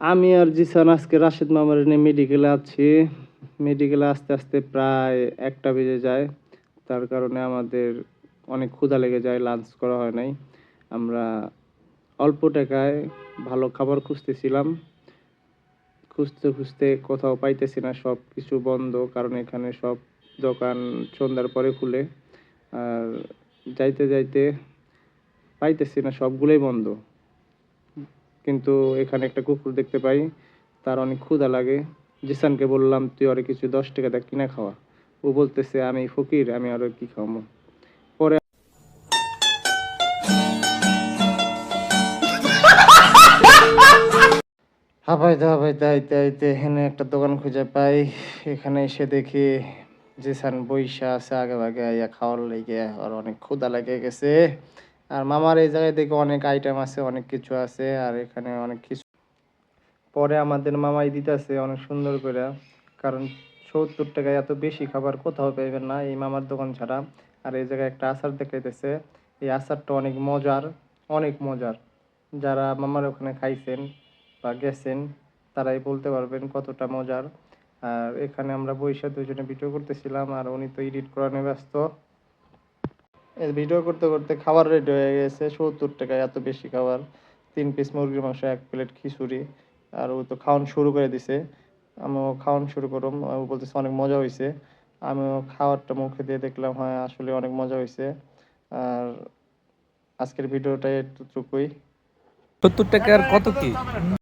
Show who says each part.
Speaker 1: আমি আর জিসান আজকে রাশেদ মামার নিয়ে মেডিকেলে আছি। মেডিকেলে আসতে আসতে প্রায় 1টা বেজে যায়। তার কারণে আমাদের অনেক ক্ষুধা লেগে যায়, লাঞ্চ করা হয় নাই। আমরা অল্প টাকায় ভালো খাবার খুঁজতেছিলাম। খুঁজতে খুঁজতে কোথাও পাইতেছি না, সব কিছু বন্ধ। কারণ এখানে সব দোকান সন্ধ্যার পরে খুলে। আর যাইতে যাইতে পাইতেছি না, সবগুলোই বন্ধ। কিন্তু এখানে একটা কুকুর দেখতে পাই, তার অনেক ক্ষুধা লাগে। জিসানকে বললাম তুই আরে কিছু 10 টাকা দিয়ে কিনে খাওয়া। ও বলতেছে আমি ফকির, আমি আরো কি খাওয়াবো। পরে হাবাইতে হাবাইতে আইতে আইতে এখানে একটা দোকান খুঁজে পাই। এখানে এসে দেখি জিসান বইসা আছে আগে ভাগে আইয়া খাওয়ার লেগে। আর অনেক ক্ষুধা লেগে গেছে। আর মামার এই জায়গায় দেখি অনেক আইটেম আছে, অনেক কিছু আছে। আর এখানে অনেক কিছু পরে আমাদের মামাই দিতেছে অনেক সুন্দর করে। কারণ 70 টাকায় এত বেশি খাবার কোথাও পাইবেন না এই মামার দোকান ছাড়া। আর এই জায়গায় একটা আচার দেখাইতেছে, এই আচারটা অনেক মজার, অনেক মজার। যারা মামার ওখানে খাইছেন বা গেছেন তারাই বলতে পারবেন কতটা মজার। আর এখানে আমরা বইসা দুজনে ভিডিও করতেছিলাম, আর উনি তো এডিট করা নিয়ে ব্যস্ত। এই ভিডিও করতে করতে খাবার রেডি হয়ে গেছে। 70 টাকায় এত বেশি খাবার, 3 পিস মুরগির মাংস, 1 প্লেট খিচুড়ি। আর ও তো খাওয়ান শুরু করে দিছে। আমিও খাওয়ান শুরু করলাম। ও বলতেছে অনেক মজা হয়েছে। আমিও খাবারটা মুখে দিয়ে দেখলাম, হ্যাঁ আসলে অনেক মজা হয়েছে। আর আজকের ভিডিওটা এতটুকুই।
Speaker 2: 70 টাকার কত কি?